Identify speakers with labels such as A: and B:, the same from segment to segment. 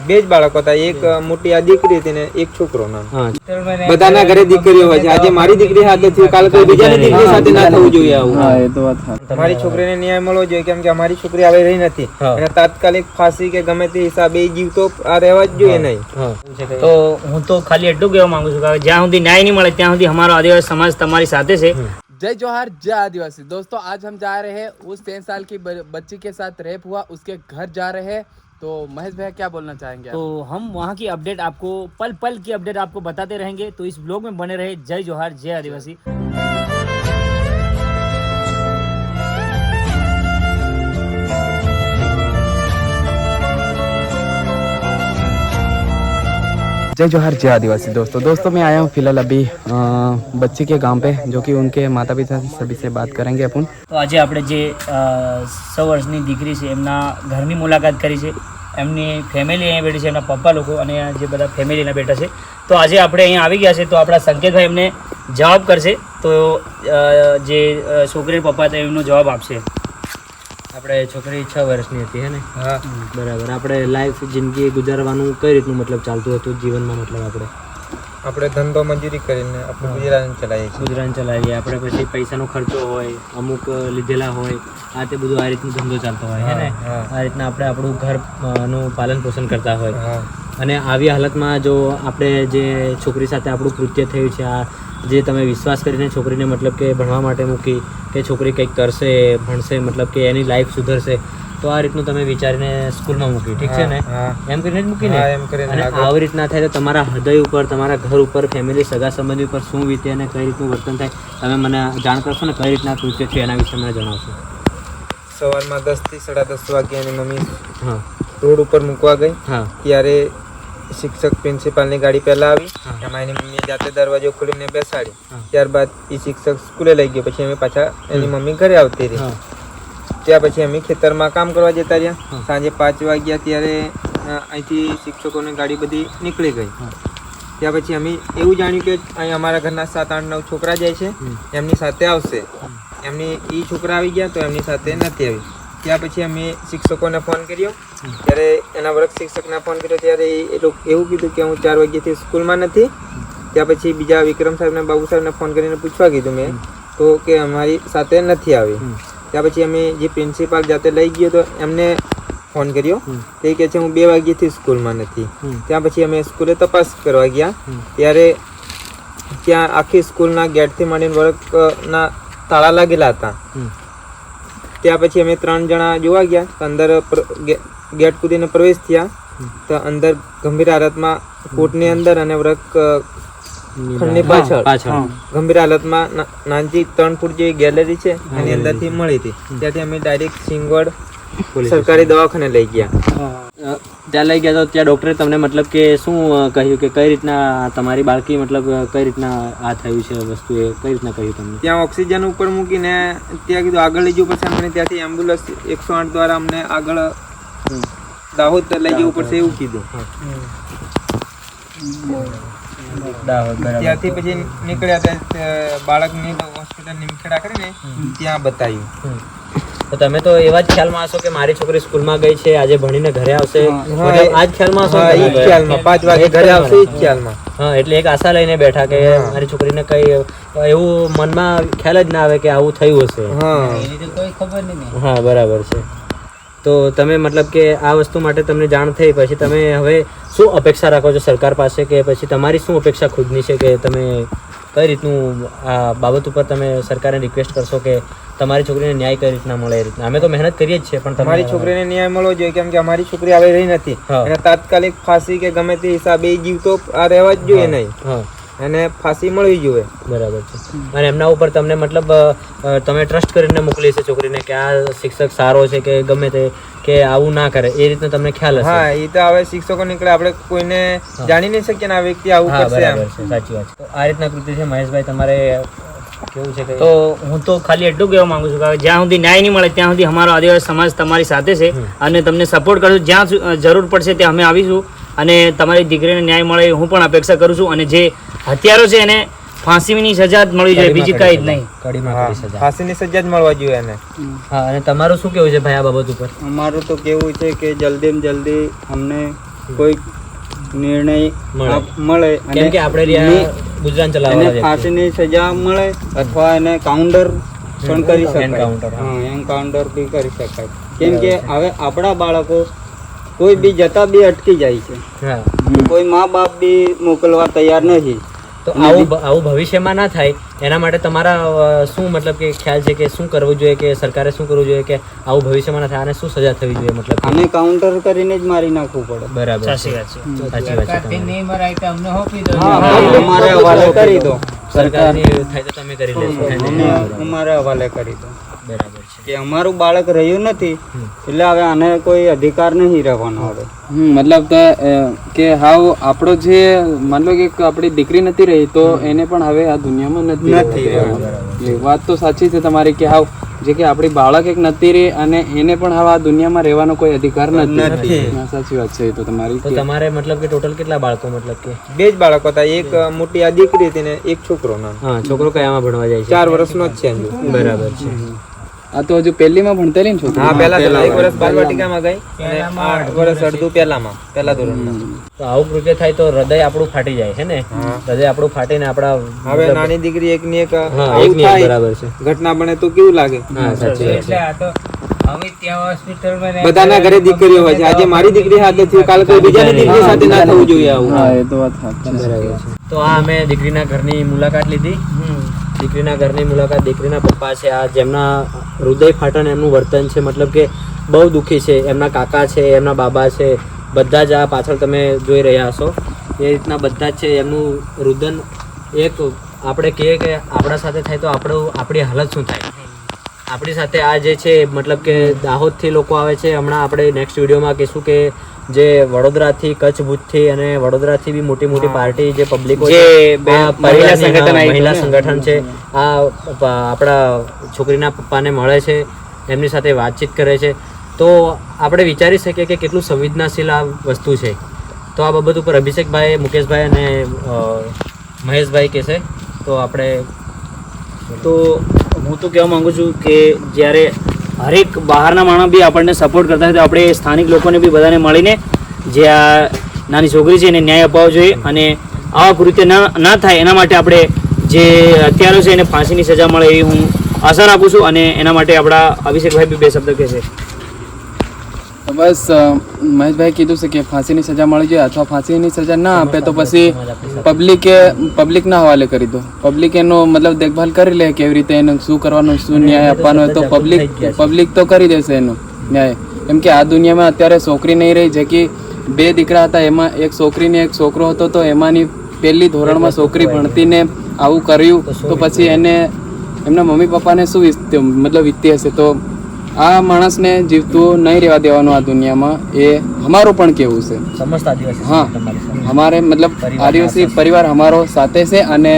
A: બે જ બાળકો હતા, એક મોટી આ દીકરી હતી ને એક છોકરો નાનો. બધાના ઘરે દીકરીઓ હોય છે. આજે મારી દીકરી સાથે થયું, કાલે કોઈ બીજાની દીકરી સાથે ના થવું જોઈએ આવું. મારી છોકરીને ન્યાય મળવો જોઈએ, કેમ કે અમારી છોકરી આવી રહી નથી અને તાત્કાલિક ફાંસી કે ગમે તે હિસાબે જીવ તો આ રહેવા જ જોઈએ નહીં.
B: તો હું તો ખાલી એટલું કહેવા માંગુ છું કે જ્યાં સુધી ન્યાય નહીં મળે ત્યાં સુધી અમારો આદિવાસી સમાજ તમારી સાથે છે.
C: जय जोहार जय आदिवासी। दोस्तों आज हम जा रहे हैं उस 3 साल की बच्ची के साथ रेप हुआ उसके घर जा रहे हैं। तो महेश भैया क्या बोलना चाहेंगे?
B: तो हम वहाँ की अपडेट आपको पल पल की अपडेट आपको बताते रहेंगे, तो इस ब्लॉग में बने रहे। जय जोहार जय आदिवासी।
C: जय जोहार जय आदिवासी। दोस्तों मैं आया हूँ फिलहाल अभी बच्ची के गांव पे, जो कि उनके माता पिता सभी से बात करेंगे अपन।
B: તો આજે આપણે જે 100 વર્ષની દીકરી છે એમના ઘરની મુલાકાત કરી છે. એમની ફેમિલી અહીંયા બેઠી છે, એમના પપ્પા લોકો અને જે બધા ફેમિલીના બેઠા છે. તો આજે આપણે અહીંયા આવી ગયા છે, તો આપણા સંકેતભાઈ એમને જવાબ કરશે. તો જે છોકરી પપ્પા હતા એમનો જવાબ આપશે. આપણે છોકરી 6 વર્ષની હતી હે ને?
A: હા
B: બરાબર. આપણે લાઈફ જિંદગી ગુજારવાનું કઈ રીતનું મતલબ ચાલતું હતું જીવનમાં? મતલબ
A: આપણે ધંધો મજૂરી કરીને આપણું ગુજરાન ચલાવીએ છીએ.
B: ગુજરાન ચલાવીએ આપણે, પછી પૈસાનો ખર્ચો હોય, અમુક લીધેલા હોય, આ તે બધું આ રીતનું ધંધો ચાલતો હોય હે ને? આ રીતના આપણે આપણું ઘરનું પાલન પોષણ કરતા હોય. અને આવી હાલતમાં જો આપણે જે છોકરી સાથે આપણું કૃત્ય થયું છે, આ જે તમે વિશ્વાસ કરીને છોકરીને મતલબ કે ભણવા માટે મૂકી કે છોકરી કંઈક કરશે, ભણશે, મતલબ કે એની લાઈફ સુધરશે, તો આ રીતનું તમે વિચારીને સ્કૂલમાં મૂકી, ઠીક છે ને? એમ કરીને જ મૂકીને. અને આવી રીતના થાય તો તમારા હૃદય ઉપર, તમારા ઘર ઉપર, ફેમિલી, સગા સંબંધી ઉપર શું વીતે અને કઈ રીતનું વર્તન થાય, તમે મને જાણ કરશો ને? કઈ રીતના કૃત્ય છે એના વિશે મને જણાવશો.
A: સવારમાં 10 થી 10:30 વાગ્યાની મમ્મી રોડ ઉપર મૂકવા ગઈ. ત્યારે શિક્ષક પ્રિન્સિપાલની ગાડી પહેલા આવી, એમાં એની મમ્મીએ જાતે દરવાજો ખોલીને બેસાડી. ત્યારબાદ એ શિક્ષક સ્કૂલે લઈ ગયો. પછી અમે પાછા એની મમ્મી ઘરે આવતી રહી. ત્યાં પછી અમે ખેતરમાં કામ કરવા જતા રહ્યા. સાંજે 5 વાગ્યા ત્યારે અહીંથી શિક્ષકોની ગાડી બધી નીકળી ગઈ. ત્યાં પછી અમે એવું જાણ્યું કે અહીં અમારા ઘરના 7, 8, 9 છોકરા જાય છે, એમની સાથે આવશે. એમની એ છોકરા આવી ગયા તો એમની સાથે નથી આવી. ત્યાં પછી અમે શિક્ષકોને ફોન કર્યો. ત્યારે એના વર્ગ શિક્ષકને ફોન કર્યો ત્યારે એ લોકો એવું કીધું કે હું 4 વાગ્યાથી સ્કૂલમાં નથી. ત્યાં પછી બીજા વિક્રમ સાહેબને, બાબુ સાહેબને ફોન કરીને પૂછવા કીધું મેં, તો કે અમારી સાથે નથી આવી. ત્યાં પછી અમે જે પ્રિન્સિપાલ જાતે લઈ ગયો તો એમને ફોન કર્યો. તે કહે છે હું 2 વાગ્યાથી સ્કૂલમાં નથી. ત્યાં પછી અમે સ્કૂલે તપાસ કરવા ગયા. ત્યારે ત્યાં આખી સ્કૂલના ગેટથી માંડીને વર્ગના તાળા લાગેલા હતા. ત્યાં પછી અમે 3 જણા જોવા ગયા. અંદર ગેટ કૂદીને પ્રવેશ થયા તો અંદર ગંભીર હાલતમાં કોર્ટની અંદર અને વર્ગ ખંડની પાછળ ગંભીર હાલતમાં નાનજી 3 ફૂટ જેવી ગેલેરી છે એની અંદરથી મળી હતી. ત્યાંથી અમે ડાયરેક્ટ સિંગવડ સરકારી દવાખાને લઈ ગયા.
B: ત્યાં લઈ ગયા તો ત્યાં ડૉક્ટરે તમને મતલબ કે શું કહ્યું કે કઈ રીતના તમારી બાળકી મતલબ કઈ રીતના આ થયું છે વસ્તુ, એ કઈ રીતના કહ્યું તમને?
A: ત્યાં ઓક્સિજન ઉપર મૂકીને ત્યાં કીધું આગળ લઈ જવું પડશે. અમને ત્યાંથી એમ્બ્યુલન્સ 108 દ્વારા અમને આગળ દાહોદ લઈ જવું પડશે એવું કીધું. ત્યાંથી પછી નીકળ્યા બાળકની હોસ્પિટલ નિમખેડા કરીને ત્યાં બતાવ્યું.
B: તો તમે તો એવા જ ખ્યાલમાં હશો કે મારી છોકરી સ્કૂલમાં ગઈ છે, આજે ભણીને ઘરે આવશે, મતલબ આ જ ખ્યાલમાં હશો?
A: એ જ ખ્યાલમાં 5 વાગે ઘરે આવશે એ જ ખ્યાલમાં.
B: હા, એટલે એક આશા લઈને બેઠા કે મારી છોકરીને કઈ એવું મનમાં ખ્યાલ જ ના આવે કે આવું થયું હશે. કોઈ ખબર નહીં. હા, બરાબર છે. તો તમે મતલબ કે આ વસ્તુ માટે તમને જાણ થઈ પછી તમે હવે શું અપેક્ષા રાખો છો સરકાર પાસે, કે પછી તમારી શું અપેક્ષા ખુદની છે કે તમે કઈ રીતનું આ બાબત ઉપર તમે સરકારને રિક્વેસ્ટ કરશો કે તમારી છોકરીને ન્યાય કઈ રીતના મળે? એ રીતના અમે તો મહેનત કરીએ જ છીએ, પણ
A: તમારી છોકરીને ન્યાય મળવો જોઈએ, કેમ કે અમારી છોકરી આવી રહી નથી અને તાત્કાલિક ફાંસી કે ગમે તે હિસાબે જીવ તો આ રહેવા જ જોઈએ નહીં. એને ફાંસી મળવી જોઈએ.
B: બરાબર છે. અને એમના ઉપર તમને મતલબ તમે ટ્રસ્ટ કરીને મોકલી છે છોકરીને કે આ શિક્ષક સારો છે કે ગમે તે કે આવું ના કરે, એ રીતનો તમને ખ્યાલ હશે?
A: હા, એ તો હવે શિક્ષકો નીકળે, આપણે કોઈને જાણી નહીં શકીએ ને આ વ્યક્તિ આવું કરશે.
B: બરાબર છે, સાચી વાત છે. આ રીતના કૃત્ય છે. મહેશભાઈ તમારે કેવું છે? તો હું તો ખાલી એટલું કહેવા માંગુ છું કે જ્યાં સુધી ન્યાય નહીં મળે ત્યાં સુધી અમારો આદિવાસી સમાજ તમારી સાથે છે અને તમને સપોર્ટ કરશું. જ્યાં જરૂર પડશે ત્યાં અમે આવીશું અને તમારી દીકરીને ન્યાય મળે હું પણ અપેક્ષા કરું છું. અને જે હત્યારો છે એને ફાંસીની સજા જ મળવી જોઈએ, બીજી કઈ જ નહીં.
A: ફાંસીની સજા જ મળવા જોઈએ એને.
B: હા, અને તમારું શું કેવું છે ભાઈ આ બાબત ઉપર?
D: અમારું તો કેવું છે કે જલ્દીમાં જલ્દી અમને કોઈ નિર્ણય મળે
B: કેમ કે આપણે રહ્યા ગુજરાન ચલાવવાના
D: એને
B: વ્યક્તિ.
D: ફાંસીની સજા મળે અથવા એને કાઉન્ટર પણ કરી શકાય.
B: એન્કાઉન્ટર, હા.
D: હા, એન્કાઉન્ટર બી કરી શકાય. કેમ કે હવે આપણા બાળકો કોઈ બી જતા બી અટકી જાય છે.
B: હા.
D: કોઈ મા બાપ બી મોકલવા તૈયાર નથી.
B: તો આવું ભવિષ્યમાં ના થાય એના માટે તમારા શું મતલબ કે ખ્યાલ છે કે શું કરવું જોઈએ, કે સરકારે શું કરવું જોઈએ કે આવું ભવિષ્યમાં ના થાય, અને શું સજા થવી જોઈએ? મતલબ
D: આને કાઉન્ટર કરીને જ મારી નાખવું પડે.
B: બરાબર, સાચી વાત છે તમારી.
D: હા, અમારે હવાલે કરી દો.
B: સરકારની થાય તો તમે કરી લેશો.
D: અમારે હવાલે કરી દો
B: બરાબર છે.
D: કે અમારું બાળક રહ્યું નથી એટલે હવે આને કોઈ અધિકાર નહીં રહેવાનો હવે.
C: મતલબ કે હાવ આપણો જે માન લો કે આપણી દીકરી નથી રહી તો એને પણ હવે આ દુનિયામાં નથી રહેવાનું. એ વાત તો સાચી છે તમારી કે હાવ જે કે આપણી બાળક એક નથી રહી અને એને પણ હવે આ દુનિયામાં રહેવાનો કોઈ અધિકાર નથી. સાચી વાત છે એ તો તમારી.
B: તો તમારે મતલબ કે ટોટલ કેટલા બાળકો? મતલબ કે
A: 2 જ બાળકો હતા. એક મોટી આ દીકરી હતી ને એક છોકરો નાનો.
B: હા, છોકરો કયામાં ભણવા જાય છે?
A: 4 વર્ષનો જ છે હજુ.
B: બરાબર છે.
C: આ તો હજુ પહેલીમાં ભણતેલી ને છોકરી?
A: હા, પહેલા 1 વર્ષ બાલવાટિકામાં ગઈ અને 8 વર્ષ અડધું પહેલા ધોરણમાં.
B: તો આવું કૃત્ય થાય તો હૃદય આપણું ફાટી જાય છે ને. હૃદય આપણું ફાટીને આપણા
A: હવે નાની દીકરી એકની એક
B: હા,
A: આવું
B: એકની એક
A: થાય,
B: બરાબર છે.
A: ઘટના બને તો કેવું લાગે?
B: હા, સાચી વાત છે.
A: બધાના ઘરે દીકરીઓ હોય છે. આજે મારી દીકરી સાથે થયું, કાલે કોઈ બીજાની દીકરી સાથે ના થવું જોઈએ આવું.
C: હા, એ તો વાત સાચી છે.
B: બરાબર છે. તો આ અમે દીકરીના ઘરની મુલાકાત લીધી. દીકરીના ઘરની મુલાકાત, દીકરીના પપ્પા છે આ, જેમના હૃદય ફાટન એમનું વર્તન છે. મતલબ કે બહુ દુઃખી છે. એમના કાકા છે, એમના બાબા છે, બધા જ આ પાછળ તમે જોઈ રહ્યા હશો એ રીતના બધા જ છે. એમનું રુદન એક આપણે કહીએ કે આપણા સાથે થાય તો આપણી હાલત શું થાય? આપણી સાથે આ જે છે મતલબ કે દાહોદથી લોકો આવે છે. હમણાં આપણે નેક્સ્ટ વિડીયોમાં કહીશું કે જે વડોદરાથી, કચ્છ, ભુજથી અને વડોદરાથી બી મોટી મોટી પાર્ટી જે પબ્લિકો છે, મહિલા સંગઠન છે, આ આપણા છોકરીના પપ્પાને મળે છે, એમની સાથે વાતચીત કરે છે. તો આપણે વિચારી શકીએ કે કેટલું સંવેદનાશીલ આ વસ્તુ છે. તો આ બાબત ઉપર અભિષેકભાઈ, મુકેશભાઈ અને મહેશભાઈ કહેશે. તો આપણે
E: તો હું તો કહેવા માંગુ છું કે જ્યારે હરેક બહારના માણસ બી આપણને સપોર્ટ કરતા હોય તો આપણે સ્થાનિક લોકોને બી બધાને મળીને જે આ નાની છોકરી છે એને ન્યાય અપાવવો જોઈએ અને આવા કૃત્ય ના થાય એના માટે આપણે જે હત્યારો છે એને ફાંસીની સજા મળે એવી હું આશા રાખું છું. અને એના માટે આપણા અભિષેકભાઈ બી 2 શબ્દ કહેશે.
C: બસ મહેશભાઈ કીધું છે કે ફાંસીની સજા મળી જાય અથવા ફાંસીની સજા ના આપે તો પછી પબ્લિકના હવાલે કરી દો. પબ્લિક એનો મતલબ દેખભાલ કરી લે કેવી રીતે એને શું કરવાનું, શું ન્યાય આપવાનો હોય તો પબ્લિક તો કરી દેશે એનો ન્યાય. કેમ કે આ દુનિયામાં અત્યારે છોકરી નહીં રહી. જે કે 2 દીકરા હતા એમાં એક છોકરી ને એક છોકરો હતો તો એમાંની પહેલી ધોરણમાં છોકરી ભણતીને આવું કર્યું તો પછી એને એમના મમ્મી પપ્પાને શું મતલબ વીતતી હશે. તો આ માણસને જીવતું નહીં રહેવા દેવાનું આ દુનિયામાં એ અમારું પણ કેવું છે.
B: સમસ્ત આદિવાસી
C: હા, અમારે મતલબ આદિવાસી પરિવાર અમારો સાથે છે અને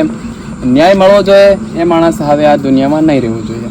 C: ન્યાય મળવો જોઈએ. એ માણસ હવે આ દુનિયામાં નહીં રહેવું જોઈએ.